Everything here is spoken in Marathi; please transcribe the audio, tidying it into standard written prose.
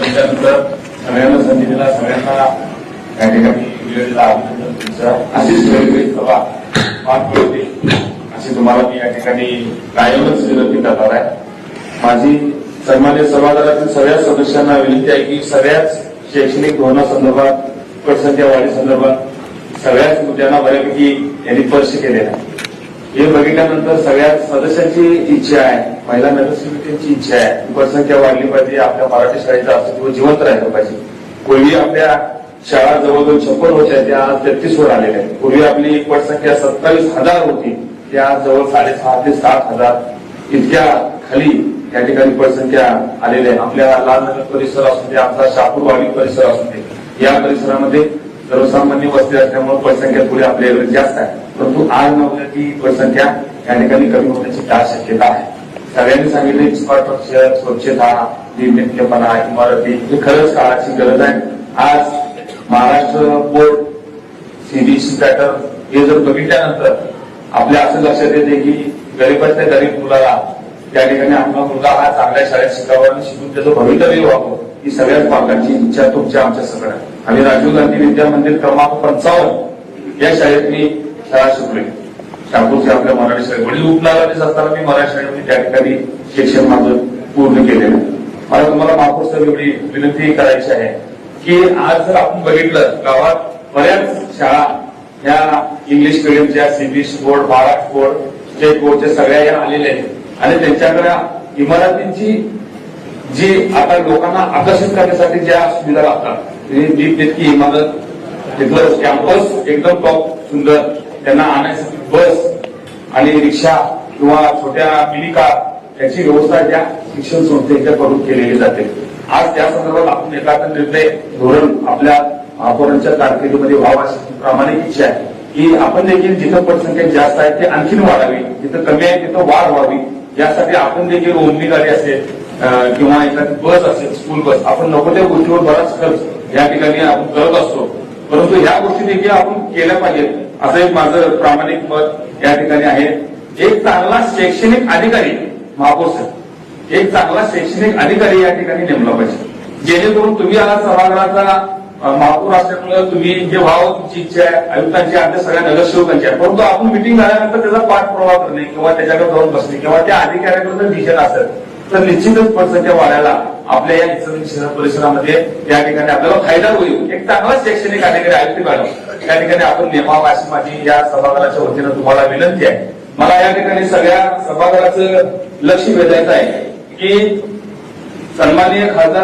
त्यानंतर सगळ्यांना संधी दिला, सगळ्यांना या ठिकाणी वेळ अभिनंदन तुमचं. अशीच वेगवेगळी सभा पार पडते अशी तुम्हाला मी या ठिकाणी कायमच विनंती करणार आहे. माझी सन्मान्य सभागृहातील सगळ्या सदस्यांना विनंती आहे की सगळ्याच शैक्षणिक धोरणासंदर्भात, पटसंख्या वाढीसंदर्भात सगळ्याच मुद्द्यांना बऱ्यापैकी यांनी स्पर्श केलेला आहे. हे बघितल्यानंतर सगळ्या सदस्यांची इच्छा आहे, महिला नगरसेविकांची इच्छा आहे की पटसंख्या वाढली पाहिजे, आपल्या मराठी शाळेचं अस्तित्व जिवंत राहिलं पाहिजे. पूर्वी आपल्या शाळा जवळजवळ 56 होत्या, त्या आज 33 वर आलेल्या आहेत. पूर्वी आपली पटसंख्या 27,000 होती, त्या जवळ 6,500 ते 7,000 इतक्या खाली या ठिकाणी पटसंख्या आलेल्या आहे. आपल्या लालनगर परिसर असून ते, आमचा शापूरवाडी परिसर असून ते, या परिसरामध्ये सर्वसामान्य वस्ती असल्यामुळे पटसंख्या थोडी आपल्याकडे जास्त आहे. परंतु आज न उद्या ती पटसंख्या या ठिकाणी कमी होण्याची दाट शक्यता आहे. सगळ्यांनी सांगितले इन्फ्रास्ट्रक्चर, स्वच्छता, निर्मितपणा, इमारती ही खरंच काळाची गरज आहे. आज महाराष्ट्र बोर्ड सीबीएसई पॅटर्न हे जर बघितल्यानंतर आपल्या असं लक्षात येते की गरीबातल्या गरीब मुलाला त्या ठिकाणी आपला मुलगा हा चांगल्या शाळेत शिकावा आणि शिकून त्याचं भवितव्य व्हावं ही सगळ्याच पालकांची इच्छा तुमच्या आमच्या सगळ्या. आणि राजीव गांधी विद्या मंदिर क्रमांक 55 या शाळेत मी शाळा शिकलोय. शापूरचे आपल्या मराठी शाळेत वडील उपनालाच असताना मी मराठी शाळेमध्ये त्या ठिकाणी शिक्षण माझं पूर्ण केलेलं. मला तुम्हाला महापौर साहेब एवढी विनंती करायची आहे की आज जर आपण बघितलं गावात बऱ्याच शाळा ह्या इंग्लिश मिडियमच्या, CBSE board, Maharashtra board, state बोर्डच्या सगळ्या या आलेल्या आहेत आणि त्यांच्याकडे इमारतींची जी आता लोकांना आकर्षित करण्यासाठी ज्या सुविधा लागतात, तितकी इमारत, तिथलं कॅम्पस एकदम टॉप सुंदर, त्यांना आणण्यासाठी बस आणि रिक्षा किंवा छोट्या मिनी कार याची व्यवस्था त्या शिक्षण संस्थेच्याकडून केलेली जाते. आज त्या संदर्भात आपण एखादा निर्णय धोरण आपल्या महापौरांच्या कारकिर्दीमध्ये व्हावा अशी प्रामाणिक इच्छा आहे की आपण देखील जिथं पटसंख्या जास्त आहे ते आणखीन वाढावी, जिथं कमी आहे तिथं वाढ व्हावी. यासाठी आपण देखील ओमनी गाडी असेल किंवा एखादी बस असेल, स्कूल बस, आपण नको त्या गोष्टीवर बराच खर्च या ठिकाणी आपण करत असतो, परंतु ह्या गोष्टी देखील आपण केल्या पाहिजेत असं एक माझं प्रामाणिक मत या ठिकाणी आहे. एक चांगला शैक्षणिक अधिकारी, महापौर साहेब, एक चांगला शैक्षणिक अधिकारी या ठिकाणी नेमला पाहिजे, जेणेकरून तुम्ही आज सभागृहाचा महापौर असल्यामुळे तुम्ही जे व्हावं तुमची इच्छा आहे, आयुक्तांची, आमच्या सगळ्या नगरसेवकांची आहे, परंतु आपण मिटिंग झाल्यानंतर त्याचा पाठपुरावा करणे किंवा त्याच्याकडे जाऊन बसणे किंवा त्या अधिकाऱ्याकडे जर विजन असेल तर निश्चितच पटसंख्या वाढायला आपल्या या इचलकरंजी शहर परिसरामध्ये या ठिकाणी आपल्याला फायदा होईल. एक चांगला शैक्षणिक अधिकारी, आयुक्त मॅडम या ठिकाणी आपण नेमावा अशी माझी या सभागृहाच्या वतीनं तुम्हाला विनंती आहे. मला या ठिकाणी सगळ्या सभागृहाचं लक्ष वेधायचं आहे की सन्माननीय खासदार